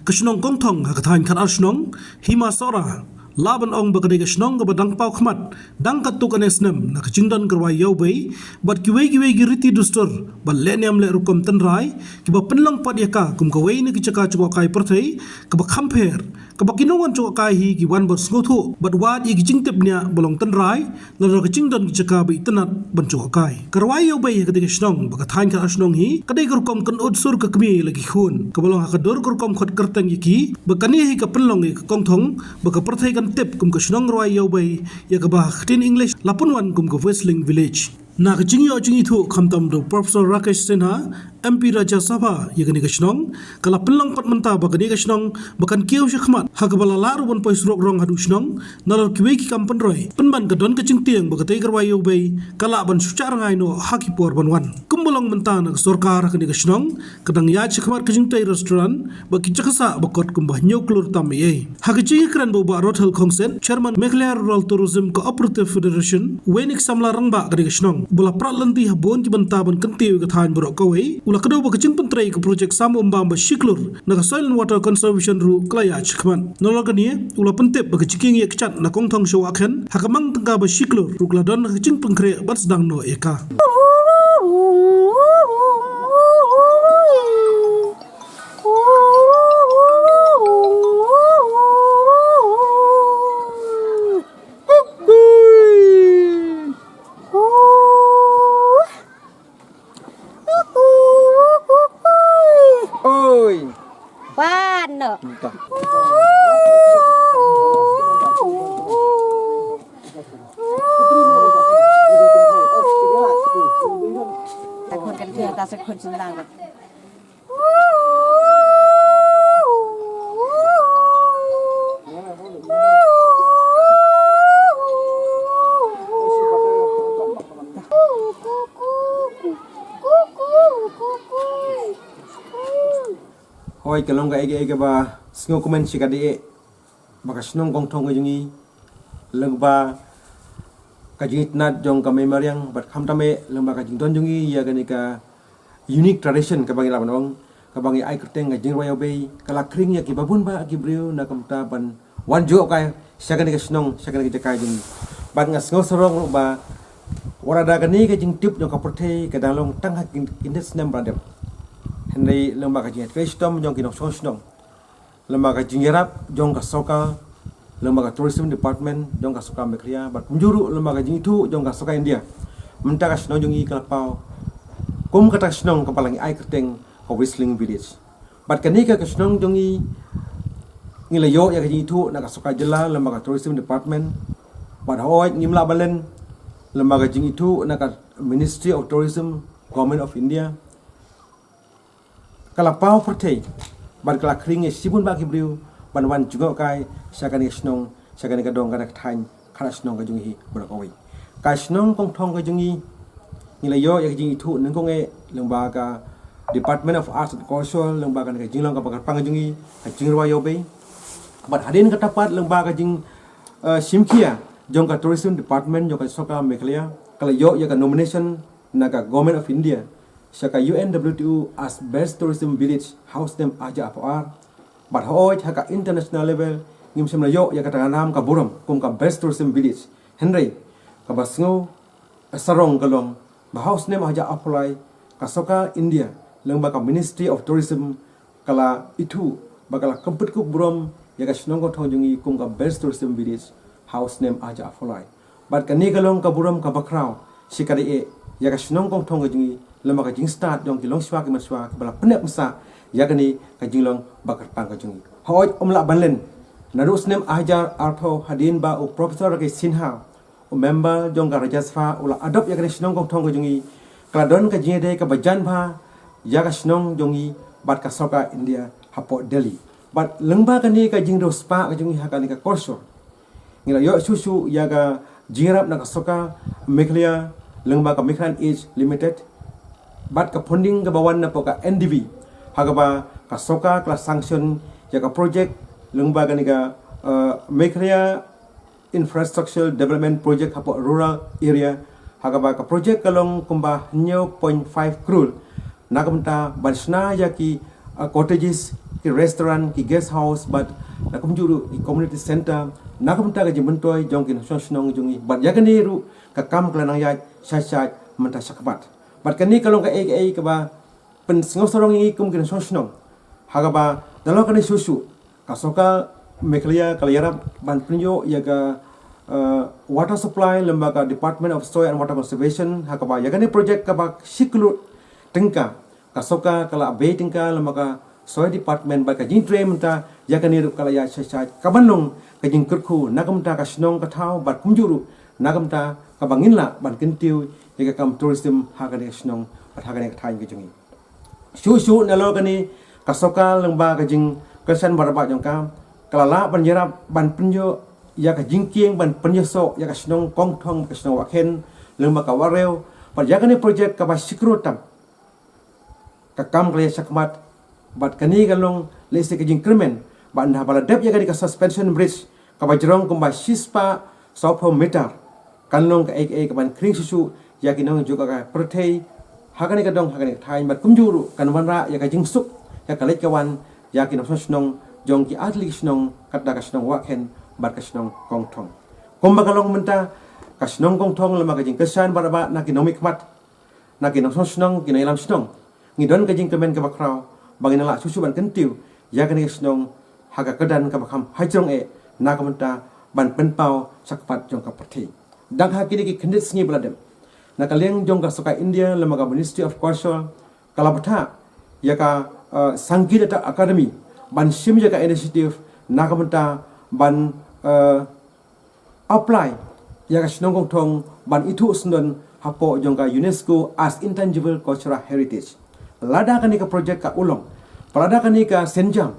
Kashnong kong thong hakathain khat arshnong hima sora laban ong bakade kashnong badang pau khmat dang katuk anesnem na kachingdan karwai yawbei bat kiwei giriti dustor bat leniam le rukom tanrai kiba penlang pat yaka kum kawei ni kichaka chukwa kai perthei kiba khamper kiba kinongan chukwa kai hi kiwan bat ngothu bat wad yi kichingtep nya bolong tanrai ladar kachingdan kichaka bi tanat ban chukwa kai karwai yawbei hakade kashnong bakathain khat arshnong hi kadai rukom kan udsur ka kmi lagi khun kabolong hakadur rukom khot kerteng yiki bakani hi ka penlong yi kong thong baka perthei kan tip kum ka shnong roi yawbei ya ka ba tin english lapunwan kum ka wrestling village na ka chingyo chingi thu khamtam do professor rakesh sinha mp raja sabha yagani ka shnong kala penlong pat manta bakani ka shnong bakan kieu shkhmat hakabala laru bon pois rok rong hadu shnong nalor kiwe ki kampan roi penban ka don ka chingtiang bakate karwai yawbei kala ban suchar ngai no haki por banwan kumbolong manta na sarkar kani ka shnong kadang ya chkhmat ka jingtai restaurant baki chakhasa bakot kumbah nyoklur tam ye hakachi kran bo ba rothal khongsen chairman Meghalaya Rural Tourism Cooperative Federation wenik samla rangba kani ka shnong bola pralanti habon ki banta ban kantiu ka thain borok kawei ula kado ba kaching pentrai ka project sam umbam ba shiklur na soil and water conservation ru klaya chkhman nolor kani ula pentep ba kachiking ye kchat na kong thong show akhen hakamang tangka ba shiklur rukla don kaching pengkre bat sedang no eka Paano? Aku kan dia tak sekut senang. Hoi kalong ga ege ba sngo komen sikadi baka snong kong thong jungi lengba kajit nat jong ka memoriang bat khamtame lengba ka jingdon jungi ya ganika unique tradition ka bangi labanong ka bangi ai kerteng ga jingwa yobe kala kring ya ki babun ba ki brio na kamta ban wan jo ka sagani ka snong sagani ka jakai jungi bat nga sngo sorong ba warada gani ka jing tip jong ka porthei ka dalong tang ha kindes nem bradem Henry lembaga jingat kristom jong kinok sosnong lembaga jingerap jong ka soka lembaga tourism department jong ka soka mekria bat menjuru lembaga jingitu jong ka soka India mentaka snong jongi kalapau kum kata snong kapalangi ai kerteng ka whistling village bat kanika ka snong jongi ngilayo ya ka jingitu na ka soka jela lembaga tourism department bat hoy ngimla balen lembaga jingitu na ka ministry of tourism government of India kala pau pertei ban kala kring e sibun ba kibriu ban wan juga kai sakani snong sakani ka dong kana thain khara snong ka jungi brakoi ka snong kong thong ka jungi nilayo ya jingi thu nang kong e lengba ka department of arts and culture lengba ka jinglong ka bakar pang jungi ka jingrwa yobe ban hadin ka tapat lengba ka jing simkia jong ka tourism department jong ka soka Meghalaya kala yo ya ka nomination na ka government of India Saka UNWTO as best tourism village house name aja apar but hoy haka international level ngim semla yo ya kata nam ka buram kum ka best tourism village Henry ka basngo sarong kalong ba house name aja apply ka soka India lengba ka ministry of tourism kala itu bakala kompet ku buram ya ka snong ko thongjungi kum ka best tourism village house name aja apply but ka ni kalong ka buram ka bakrao sikari e ya ka snong ko thongjungi lama ka jing start jong kilong swa ki maswa bala penek masa ya gani ka jinglong bakar pang ka jungi hoy omla banlen narus nem ajar artho hadin ba o professor ke sinha o member jong ka rajasfa ula adop ya gani snong kong thong ka jungi kladon ka jingde ka bajan ba ya ka snong jongi bat ka soka India hapo Delhi bat lengba kani ka jingdo spa ka jungi hakani ka korso ngila yo susu ya ga jingrap na ka soka Meghalaya lengba ka Meghalaya Age Limited bat ka funding ka bawan na po ka NDV hagaba ka soka class sanction ya ka project lengba gani ka Meghalaya infrastructure development project hapo rural area hagaba ka project kalong kumba nyo 0.5 crore nakamta bansna ya ki cottages ki restaurant ki guest house but na kum juru ki community center na kum ta ga jim bentoy jong ki snong jungi but ya kani ru ka kam kala nang ya sai menta sakbat but kani kalong ka ka ba pen sorong i kum ki snong haga ba dalam kani susu kasoka meklia kalayara ban pinjo ya ga water supply lembaga Department of Soil and Water Conservation hakaba ya kani project ka ba siklu tengka kasoka kala be tengka lembaga Soil Department ba ka jing tre menta ya kani ru kala ya sai kabanong ka jing kurku nakamta ka snong ka thau bat kumjuru nakamta ka bangin la ban kentiu ya ka kam tourism hagane snong bat hagane ka thain ka jungi su nalo kani kasoka lembaga ka jing kesan baraba jong kam kalala ban yara ban pinjo ya ka jingkieng ban penyeso ya ka snong kong thong ka snong wakhen lemba ka wareu par ya kani project ka ba sikrotam ka kam kle sakmat bat kani galong lese ka jing krimen ban ha bala dep ya ka suspension bridge ka ba jerong kum ba sispa 2 meter kanlong ka ka ban kring susu ya ki nong juga ka perthei hakani ka dong hakani thai bat kumjuru kan wanra ya ka jing suk ya ka lek kawan ya ki nong snong jong ki atli snong kata ka snong wakhen bat ka snong kong thong komba kalong menta ka snong kong thong lama ka jing kesan baraba na ki nomik mat na ki nong snong ki ilam snong ngidon ka jing kemen ka bakrau bangin la susu ban kentiu ya ka ni snong haga kedan ka bakham hajrong na ka menta ban penpau sakpat jong ka perthi dang ha ki khendit sngi bladem na ka leng jong ka soka India lama ka Ministry of Culture kalabtha ya ka Sangeeta Academy ban sim ya ka initiative na ka menta ban apply ya ka snong kong thong ban itu sndon hapo jong ka UNESCO as intangible cultural heritage lada kan ka project ka ulong palada kan ka senjang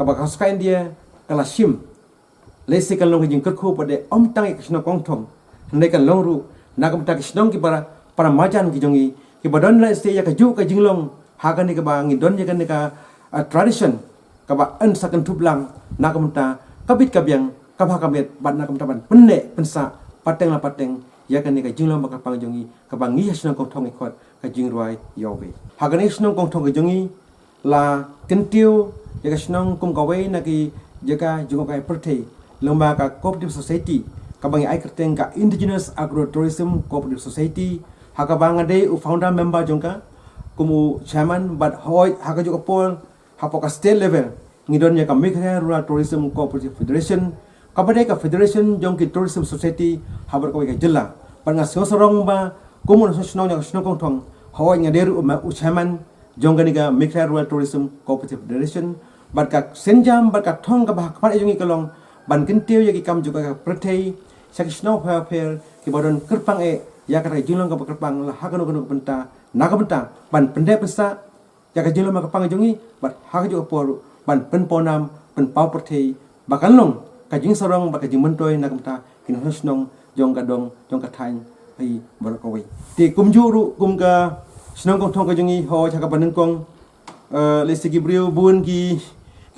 ka bakas ka India kala sim lesi kan long jing kerku pade om tang ka snong kong thong ndai kan long ru na ka menta snong ki para majan ki jongi ki badon la se ya ka ju ka jinglong ha kan ka ba ngidon ya kan ka tradition ka ba an sakan tublang na ka menta kabit kabyang kabha kabet ban na kamtaban penne pensa pateng la pateng ya kan ka jinglong baka pangjongi ka bangi hasna kong thong ikot ka jingruai yobe hagane snong kong thong ka jongi la kentiu ya ka snong kum ka wei na ki jaka jungo ka perthei lomba ka cooperative society ka bangi ai kerteng ka indigenous agrotourism cooperative society haga bangade u founder member jongka kumu chairman but hoy haga juga pol hapoka state level ngidon ya ka Meghalaya Rural Tourism Cooperative Federation kabade ka federation jongki tourism society habar ka ka jilla panga sorong ba kumun snong ya snong kong thong hoy ngaderu u chairman jongani ka Meghalaya Rural Tourism Cooperative Federation bar ka senjam bar ka thong ka ba ka jongi kalong ban kentiu ya ki kam juga ka prethei sak snow fair ki bodon kerpang ya ka jinglong ka kerpang la hakano kono penta naga penta ban pende pesa ya ka jinglong ka pang jongi bat hak juga por ban penponam penpau perthei bakalong ka jing sorong ba ka jing mentoy na kamta kin snong jong ka dong jong ka thain ai barakowi ti kumjuru kum ka snong kong thong ka jongi ho cha ka banen kong le sigi briu bun ki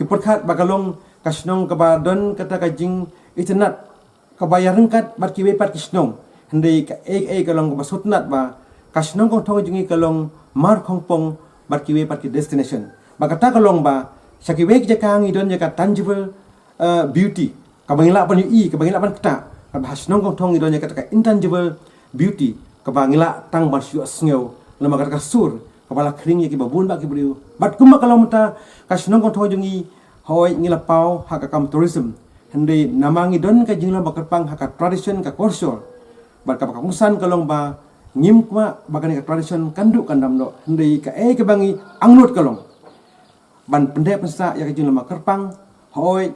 perkhat bakalong ka snong ka ba don kata ka jing internet ka bayareng kat bat ki we pat ki snong handai ka kalong ka basutnat ba ka snong kong thong jongi kalong mar khong pong bat ki we pat ki destination ba kata kalong ba sakiwek jakang idon jaka tangible beauty kabangila pan ui kabangila pan kata bahas nong kong thong idon jaka intangible beauty kabangila tang basyu sngew lama kata sur kabala kring yaki babun ba ki briu bat kumba kalau mata kasnong kong thong jungi hoy ngila pau haka kam tourism hande namangi don ka jingla bakarpang haka tradition ka culture bat ka kamusan kalong ba ngim kwa bagani ka tradition kandu kandam no hande ka bangi angnut kalong ban pendek pensa ya kajing lama kerpang hoy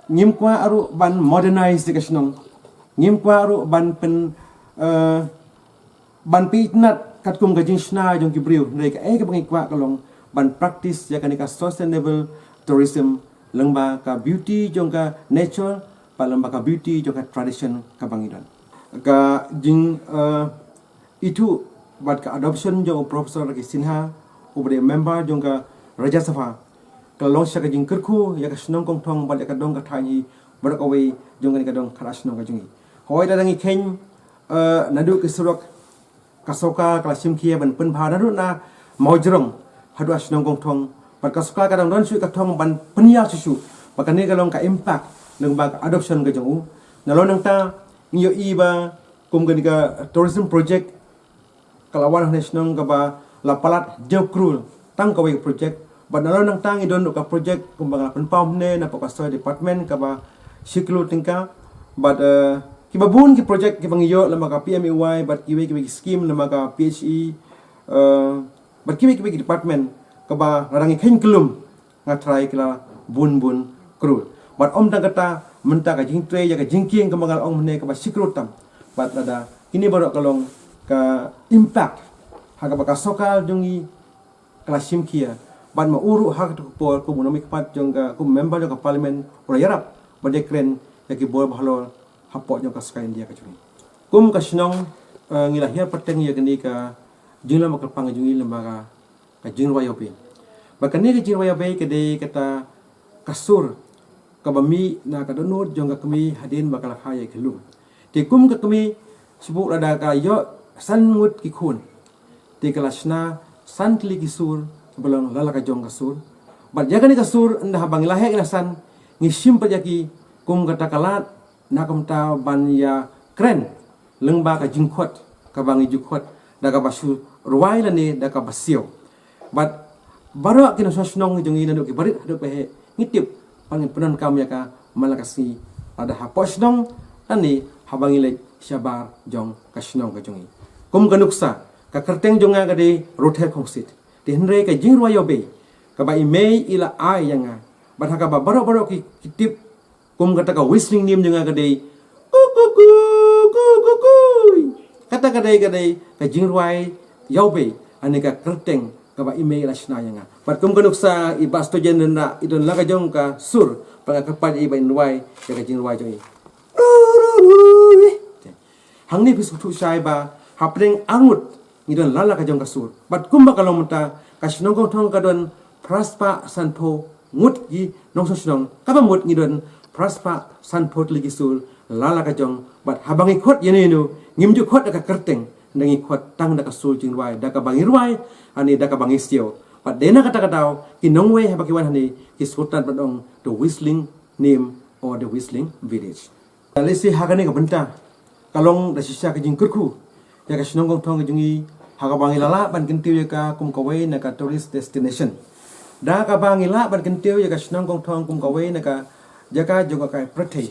ngim kwa aru ban modernize ka snong ngim kwa aru ban pen ban pitnat katkum kajing sna jong kibriu ndai ka bangi kwa kalong ban practice ya kanika sustainable tourism lengba ka beauty jong ka nature pa lengba ka beauty jong ka tradition ka bangidon ka jing itu bat ka adoption jong professor ki sinha ubre member jong ka Raja Sabha kalau saya kajing kerku ya ka snong kong thong bal ya ka dong ka thani barak away jong ka dong khara snong ka jungi hoy da dangi ken nadu ke surok kasoka kala sim kia ban pen bha nadu na maujrong hadu snong kong thong Bat ka sekolah kadang don sui ka thong ban penia susu. Maka ni kalong ka impact leng ba adoption ka jong u. Nalo nang ta ngiyo iba kum ka tourism project kalawan nasional ka ba la palat job krul tang ka project. Bat nalo nang tang idon ka project kum ba pen pam ne na pakasoi department ka ba siklu tingka. But kiba bun ki project ki bangiyo lama ka PMEY but kiwe scheme lama ka PHE but kiwe department ka ba narangi khen kelum nga try kila bun krul but om tang kata menta ka jing tre ya ka jing kieng ka mangal ong ne ka ba sikru tam but ada kini baru kalong ka impact ha ka ba ka sokal jungi klasim kia but ma uru hak tu por ko monomi pat jong ka ko member jong ka parliament ora yarap badekren ya ki bol bahalo hapok jong ka sky India ka jungi kum ka sinong ngilahir pateng ya gani ka jingla makal pang jungi lembaga ka jingwa yopi bakani ka jingwa yopi ke de kata kasur ka bami na ka donut jong ka kami hadin bakal khaya kelum ti kum ka kami sebut ada ka yo sangut ki khun ti kalasna santli ki sur belong lala ka jong ka sur bat jaga ni ka sur nda bang lahe ilasan ngisim pajaki kum kata kalat nakum ta ban ya kren lengba ka jingkhot ka bangi jukhot da ka basu ruai la ne da ka basio bat baro kina sosnong jongi na ki barit hadu pe ngitip pangin penan kam ya ka malakasi ada haposnong ani habangi le syabar jong kasnong ka jongi kum kanuksa ka kerteng jonga ka de rother khongsit ti henre ka jingruwa yobe ka ba email ila ai yanga bat ka ba baro ki kitip kum kata ka whistling nim jonga ka de kata kadai ka jingruai yobe ani ka kerteng ka ba email asna yanga bat kum kanuksa i basto jenna idon laga jong ka sur panga kapan i ba inwai ya ka jingruai jongi hangni bisu thu sai ba hapreng angut idon lala ka jong ka sur bat kum ba kalong muta kasnong kong thong ka don praspa sanpo ngut gi nong sosnong ka ba ngut ngidon praspa sanpo ligi sur lala ka jong bat habangi khot yenenu ngimju khot ka kerteng nangi khot tang da ka sul jingruai da ka bangi ruai ani da ka bangi stio bat dena kata katau ki nongwe ha bakiwan hani ki sultan badong the whistling name or the whistling village alisi hagani ka benta kalong da sisa ka jing kurku ya ka sinong thong ka jungi ha ka bangi lala ban kintiu ya ka kum kawai na ka tourist destination da ka bangi la ban kintiu ya ka sinong thong kum kawai na ka jaka joga ka prathei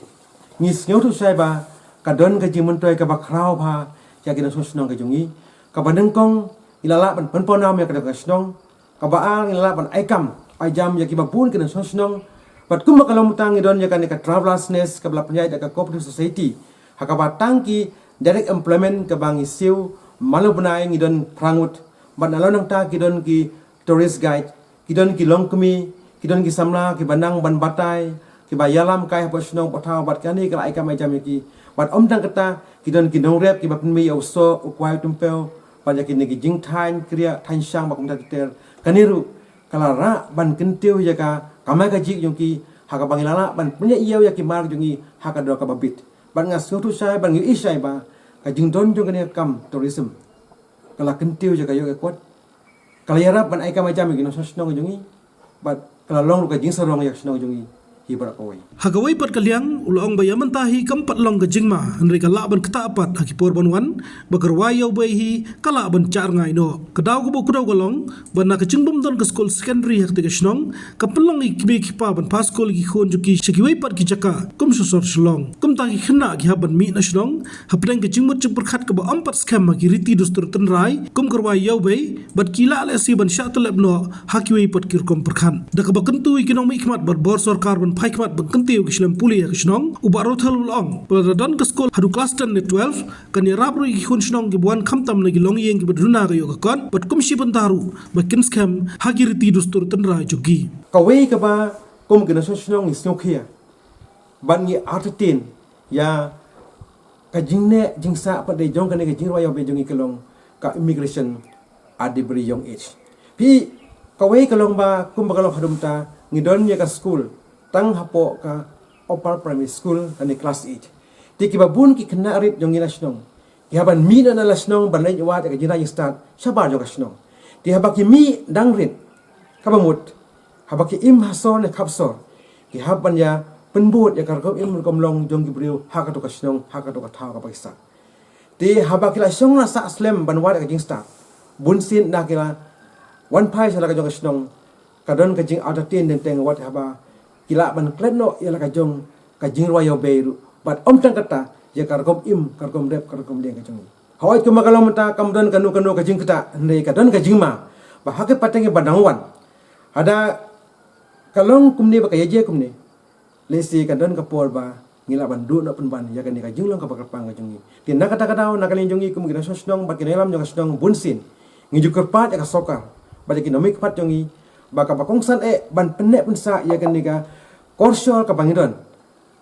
ngis ngeu thu sai ba ka don ka jimun toy ka ba khrau pha ya kina sosnong ka jungi ka bandeng kong ilala ban penponam ya ka snong ka baal ilala ban aikam ajam ya ki ba pun kina sosnong bat kum kalong mutang idon ya ka travelers nest ka bla penjai ka cooperative society ha ka ba tangki direct employment ka bangi siu malu benai ngidon prangut bat nalon ta kidon ki tourist guide kidon ki longkmi kidon ki samla ki bandang ban batai ki bayalam kai posnong pothaw bat kani ka aikam ajam ki bat om tang kata kidon ki nong rep ki ba mi auso ukwai tumpel panja ki negi jing thain kriya thain sang ba kum ta ter kaniru kala ra ban kentiu ya ka kamai ka jik jong ki ha ka bangilala ban punya iau ya ki mar jongi ha ka do ka babit ban ngas tu sai ban ngi isai ba ka jing don jong kani kam tourism kala kentiu ya ka yo ka kot kala yarap ban ai ka majam ki no sosnong jongi bat kala long ka jing sarong ya sosnong jongi hibar kawai Hagawai pat kaliang ulong bayaman tahi kampat long ka jingma henry ka laban kata apat haki porban wan bagarwayaw bayhi kala ban char ngai no kadaw ko bukudaw galong ban na kachingbum don ka school secondary hak tiga shnong kapalong ikbe kipa ban paskol ki khon juki shakiwai pat ki jaka kum susor shlong kum ta ki khna ki haban mi na shnong hapreng ka jingmut chupur khat ka ba ampat scam ki riti dostur tenrai kum garwayaw bay bat kila ala si ban shatlab no hakiwai pat ki kum perkhan da ka bakentu ikinong mi khmat bar bor sarkar ban paikmat bangkentiu kislam puli kisnong ubaro thalulong pradon ka skol hadu class 10 ne 12 kan yarabru ki khun snong ki buan khamtam ne ki long yeng ki badruna ga yoga kon bat kumshi bandaru bakin scam hagiriti dustur tenra jogi kawai ka ba kum kina snong ni snokia ban ni artin ya ka jingne jingsa pa de jong kan ka jingwa yo be jongi kelong ka immigration adi beri young age pi kawai kalong ba kum ba kalong hadum ta ngidon ya ka school tang hapo ka opal primary school ani class 8 ti kibabun ki kena arit jong inasnong ki haban mi na lasnong banai wa ka jina yang start sabar jong kasnong ti habaki mi dangrit kabamut habaki im hasor ne kapsor ki haban ya penbut ya karkom im komlong jong gibriu hakato kasnong hakato katha ka pakisa ti habaki la song na sa aslem banwat ka jingsta bunsin na kila wan pai sala ka jong kasnong kadon ka jing ada tin den teng wat haba kila ban kletno ya la ka jong ka jing royo beru bat om tang kata ya karkom im karkom rep karkom deng ka jong hawai ku makalom ta kamdon kanu ka jing kata ndai kadon ka jing ma ba hake patenge badangwan ada kalong kumni ba kaya je kumni lesi kadon ka por ba ngila bandu na penban ya kan ka jing long ka bakapang ka jong tin na kata kata na kalin jong kum gina sosnong ba kinelam jong sosnong bunsin ngiju kerpat ya ka sokar ba ekonomik pat jong baka bakongsan ban penek pensa ya kan ka korsol ka bangidon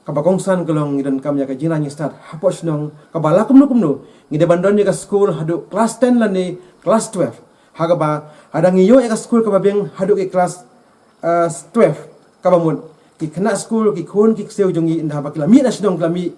ka bakongsan kalong ngidon kam ya ka jing nyi start hapos nong ka bala kumnu ngide bandon ya ka school hadu kelas 10 lan ni kelas 12 haga ba ada ngiyo ya ka school ka babeng hadu ke kelas 12 ka bamun ki kena school ki khon ki seu jongi indah bakila mi na sidong klami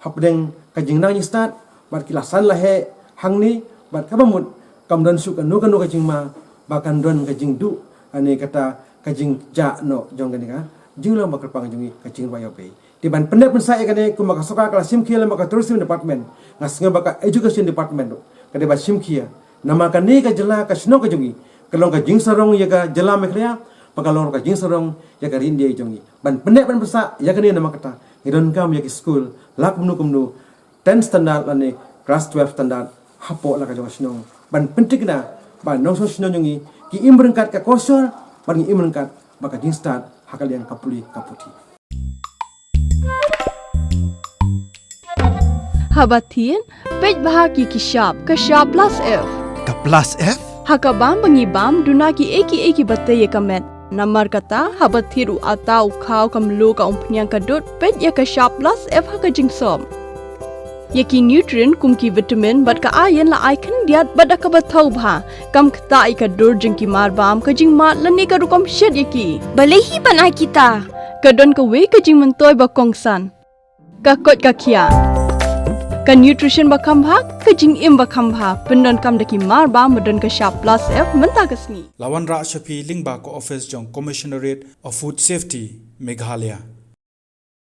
hapdeng ka jingnang ni start bar kilasan la he hangni bar ka bamun kamdon su kanu ka jingma bakan don ka jingdu ane kata ka jing ja no jong ka nika jinglang bakal pang jongi ka jing bayo pe di ban pendek pun saya kane ku maka soka kala simkia maka tourism department ngasnga baka education department ka de ba simkia nama ka ne ka jela ka sno ka jongi kalong ka jing sarong ya ka jela meklia pakalong ka jing sarong ya ka rindia jongi ban pendek ban besa ya ka ne nama kata ngidon kam ya ki school lak kumnu 10 standard lane class 12 standard hapo la ka jong sno ban penting na ban nong so sno jongi ki imberengkat ka kosol ban imberengkat baka jing start hakal yang kapuli kaputi Habatin pej bahagi kishap plus F Ka plus F? hakabam bangibam dunaki eki batte yekamet namar kata habathiru atau khau kamlu ka umpnyang kadut pej ya kishap plus F haka jingsom yaki nutrient kumki vitamin bat ka ayen la icon diat bat ka bathau bha kam khta ka dur jingki marbam ka jingma lani ka rukom shed yaki balehi banai kita kadon ka we ka jing mentoy ba kongsan ka kot ka khia ka nutrition ba khambha ka jing im ba khambha pendon kam daki mar ba modon ka sharp plus F menta kasni Lawan Ra Shafi Lingba ko office jong Commissionerate of Food Safety Meghalaya